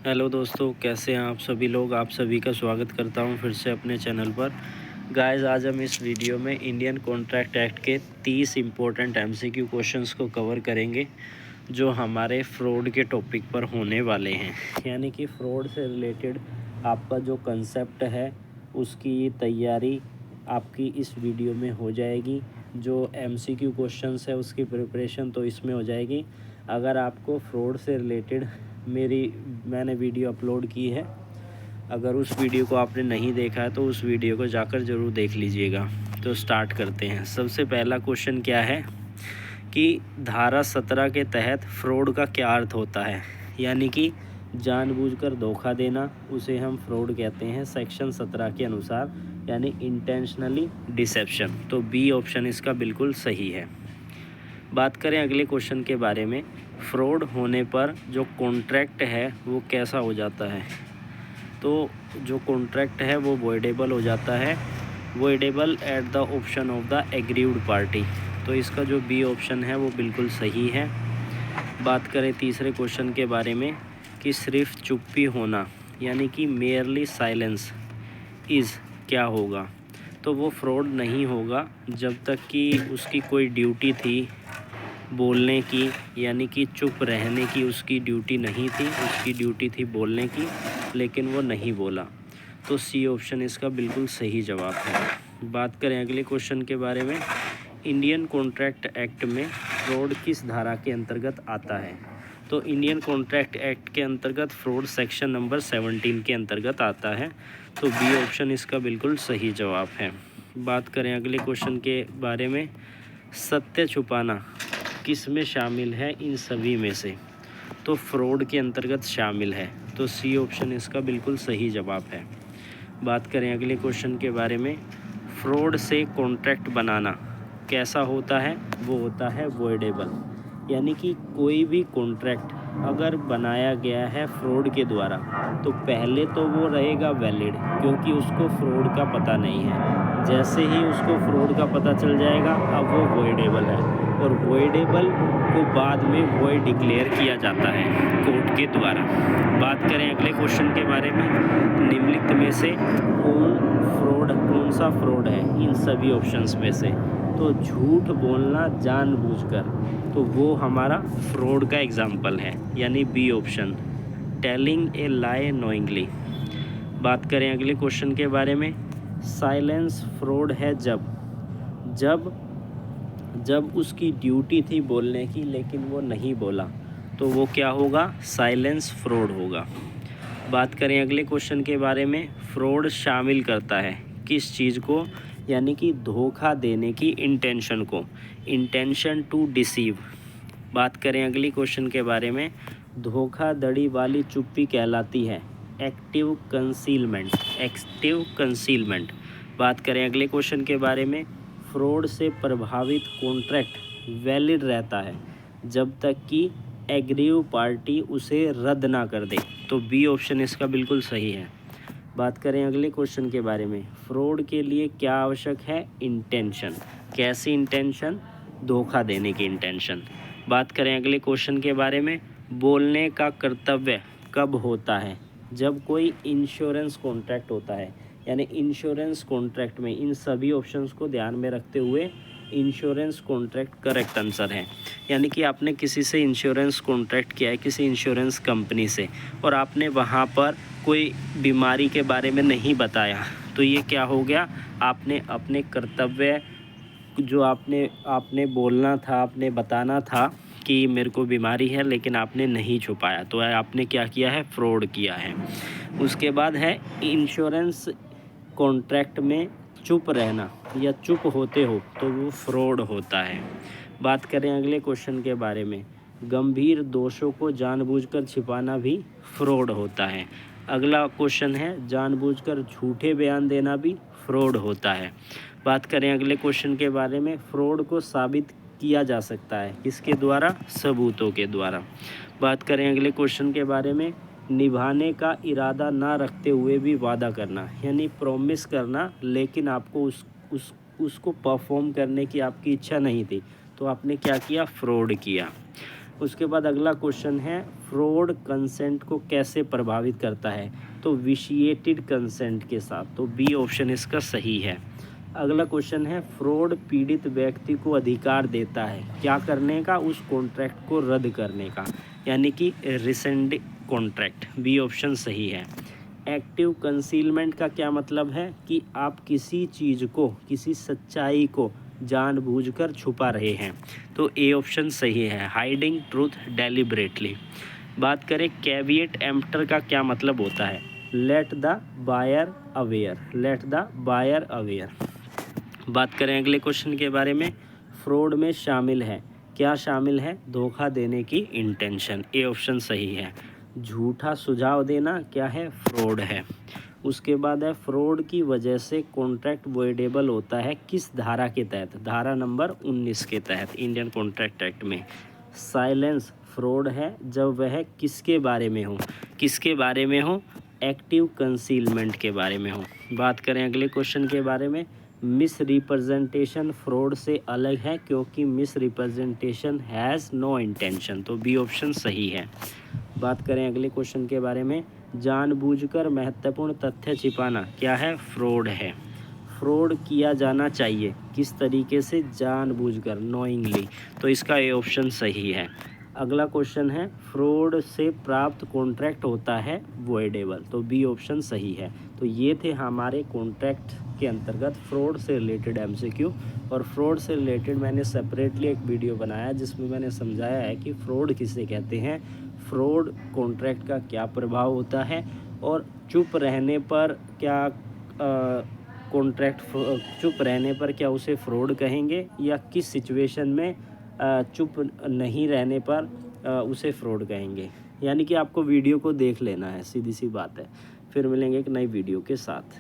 Hello दोस्तों, कैसे हैं आप सभी लोग। आप सभी का स्वागत करता हूं फिर से अपने चैनल पर। गाइस, आज हम इस वीडियो में इंडियन कॉन्ट्रैक्ट एक्ट के 30 इम्पोर्टेंट एमसीक्यू क्वेश्चंस को कवर करेंगे जो हमारे फ्रॉड के टॉपिक पर होने वाले हैं। यानी कि फ़्रॉड से रिलेटेड आपका जो कंसेप्ट है उसकी तैयारी आपकी इस वीडियो में हो जाएगी। जो एमसीक्यू क्वेश्चंस है उसकी प्रिपरेशन तो इसमें हो जाएगी। अगर आपको फ्रॉड से रिलेटेड मैंने वीडियो अपलोड की है, अगर उस वीडियो को आपने नहीं देखा है तो उस वीडियो को जाकर ज़रूर देख लीजिएगा। तो स्टार्ट करते हैं। सबसे पहला क्वेश्चन क्या है कि धारा 17 के तहत फ्रॉड का क्या अर्थ होता है। यानी कि जानबूझकर धोखा देना, उसे हम फ्रॉड कहते हैं सेक्शन 17 के अनुसार, यानी इंटेंशनली डिसेप्शन। तो बी ऑप्शन इसका बिल्कुल सही है। बात करें अगले क्वेश्चन के बारे में, फ्रॉड होने पर जो कॉन्ट्रैक्ट है वो कैसा हो जाता है। तो जो कॉन्ट्रैक्ट है वो वॉइडेबल हो जाता है, voidable at the option of the aggrieved party. तो इसका जो बी ऑप्शन है वो बिल्कुल सही है। बात करें तीसरे क्वेश्चन के बारे में कि सिर्फ चुप्पी होना यानी कि मेयरली साइलेंस इज़ क्या होगा। तो वो फ्रॉड नहीं होगा जब तक कि उसकी कोई ड्यूटी थी बोलने की, यानी कि चुप रहने की उसकी ड्यूटी नहीं थी, उसकी ड्यूटी थी बोलने की, लेकिन वो नहीं बोला। तो सी ऑप्शन इसका बिल्कुल सही जवाब है। बात करें अगले क्वेश्चन के बारे में, इंडियन कॉन्ट्रैक्ट एक्ट में फ्रॉड किस धारा के अंतर्गत आता है। तो इंडियन कॉन्ट्रैक्ट एक्ट के अंतर्गत फ्रॉड सेक्शन नंबर 17 के अंतर्गत आता है। तो बी ऑप्शन इसका बिल्कुल सही जवाब है। बात करें अगले क्वेश्चन के बारे में, सत्य छुपाना किस में शामिल है इन सभी में से। तो फ्रॉड के अंतर्गत शामिल है। तो सी ऑप्शन इसका बिल्कुल सही जवाब है। बात करें अगले क्वेश्चन के बारे में, फ्रॉड से कॉन्ट्रैक्ट बनाना कैसा होता है। वो होता है वॉइडेबल। यानी कि कोई भी कॉन्ट्रैक्ट अगर बनाया गया है फ्रॉड के द्वारा तो पहले तो वो रहेगा वैलिड, क्योंकि उसको फ्रॉड का पता नहीं है। जैसे ही उसको फ्रॉड का पता चल जाएगा अब वो वॉइडेबल है, और वॉइडेबल को बाद में वॉइड डिक्लेयर किया जाता है कोर्ट के द्वारा। बात करें अगले क्वेश्चन के बारे में, निम्नलिखित में से कौन सा फ्रॉड है इन सभी ऑप्शंस में से। तो झूठ बोलना जानबूझकर, तो वो हमारा फ्रॉड का एग्जाम्पल है, यानी B option, telling a lie knowingly. बात करें अगले क्वेश्चन के बारे में, साइलेंस फ्रॉड है जब उसकी ड्यूटी थी बोलने की लेकिन वो नहीं बोला, तो वो क्या होगा, साइलेंस फ्रॉड होगा। बात करें अगले क्वेश्चन के बारे में, फ्रॉड शामिल करता है किस चीज़ को, यानी कि धोखा देने की इंटेंशन को, इंटेंशन टू डिसीव। बात करें अगली क्वेश्चन के बारे में, धोखाधड़ी वाली चुप्पी कहलाती है एक्टिव कंसीलमेंट। बात करें अगले क्वेश्चन के बारे में, फ्रॉड से प्रभावित कॉन्ट्रैक्ट वैलिड रहता है जब तक कि एग्रीव पार्टी उसे रद्द ना कर दे। तो बी ऑप्शन इसका बिल्कुल सही है। बात करें अगले क्वेश्चन के बारे में, फ्रॉड के लिए क्या आवश्यक है, इंटेंशन। कैसी इंटेंशन, धोखा देने की इंटेंशन। बात करें अगले क्वेश्चन के बारे में, बोलने का कर्तव्य कब होता है, जब कोई इंश्योरेंस कॉन्ट्रैक्ट होता है। यानी इंश्योरेंस कॉन्ट्रैक्ट में इन सभी ऑप्शंस को ध्यान में रखते हुए इंश्योरेंस कॉन्ट्रैक्ट करेक्ट आंसर है। यानी कि आपने किसी से इंश्योरेंस कॉन्ट्रैक्ट किया है, किसी इंश्योरेंस कंपनी से, और आपने वहाँ पर कोई बीमारी के बारे में नहीं बताया, तो ये क्या हो गया, आपने अपने कर्तव्य जो आपने बोलना था, आपने बताना था कि मेरे को बीमारी है, लेकिन आपने नहीं छुपाया, तो आपने क्या किया है, फ्रॉड किया है। उसके बाद है इंश्योरेंस कॉन्ट्रैक्ट में चुप रहना या चुप होते हो तो वो फ्रॉड होता है। बात करें अगले क्वेश्चन के बारे में, गंभीर दोषों को जानबूझकर छिपाना भी फ्रॉड होता है। अगला क्वेश्चन है, जानबूझकर झूठे बयान देना भी फ्रॉड होता है। बात करें अगले क्वेश्चन के बारे में, फ्रॉड को साबित किया जा सकता है किसके द्वारा, सबूतों के द्वारा। बात करें अगले क्वेश्चन के बारे में, निभाने का इरादा ना रखते हुए भी वादा करना, यानी प्रॉमिस करना लेकिन आपको उसको परफॉर्म करने की आपकी इच्छा नहीं थी, तो आपने क्या किया, फ्रॉड किया। उसके बाद अगला क्वेश्चन है फ्रॉड कंसेंट को कैसे प्रभावित करता है, तो विशिएटेड कंसेंट के साथ, तो बी ऑप्शन इसका सही है। अगला क्वेश्चन है फ्रॉड पीड़ित व्यक्ति को अधिकार देता है क्या करने का, उस कॉन्ट्रैक्ट को रद्द करने का, यानी कि रिसेंड कॉन्ट्रैक्ट, बी ऑप्शन सही है। एक्टिव कंसीलमेंट का क्या मतलब है कि आप किसी चीज़ को, किसी सच्चाई को जानबूझकर छुपा रहे हैं, तो ए ऑप्शन सही है, हाइडिंग ट्रूथ डेलिबरेटली। बात करें कैविएट एम्प्टर का क्या मतलब होता है, let the buyer aware, let the buyer aware. बात करें अगले क्वेश्चन के बारे में, फ्रॉड में शामिल है, क्या शामिल है, धोखा देने की इंटेंशन, ए ऑप्शन सही है। झूठा सुझाव देना क्या है, फ्रॉड है। उसके बाद है फ्रॉड की वजह से कॉन्ट्रैक्ट वॉइडेबल होता है किस धारा के तहत, धारा नंबर 19 के तहत इंडियन कॉन्ट्रैक्ट एक्ट में। साइलेंस फ्रॉड है जब वह किसके बारे में हो, किसके बारे में हो, एक्टिव कंसीलमेंट के बारे में हो। बात करें अगले क्वेश्चन के बारे में, मिस रिप्रेजेंटेशन फ्रॉड से अलग है क्योंकि misrepresentation has no intention, तो बी ऑप्शन सही है। बात करें अगले क्वेश्चन के बारे में, जानबूझकर महत्वपूर्ण तथ्य छिपाना क्या है, फ्रॉड है। फ्रॉड किया जाना चाहिए किस तरीके से, जानबूझकर, नोइंगली, तो इसका ए ऑप्शन सही है। अगला क्वेश्चन है फ्रॉड से प्राप्त कॉन्ट्रैक्ट होता है वॉइडेबल, तो बी ऑप्शन सही है। तो ये थे हमारे कॉन्ट्रैक्ट के अंतर्गत फ्रॉड से रिलेटेड एमसीक्यू। और फ्रॉड से रिलेटेड मैंने सेपरेटली एक वीडियो बनाया जिसमें मैंने समझाया है कि फ्रॉड किसे कहते हैं, फ्रॉड कॉन्ट्रैक्ट का क्या प्रभाव होता है, और चुप रहने पर क्या कॉन्ट्रैक्ट, चुप रहने पर क्या उसे फ्रॉड कहेंगे, या किस सिचुएशन में चुप नहीं रहने पर उसे फ्रॉड कहेंगे। यानी कि आपको वीडियो को देख लेना है, सीधी सी बात है। फिर मिलेंगे एक नई वीडियो के साथ।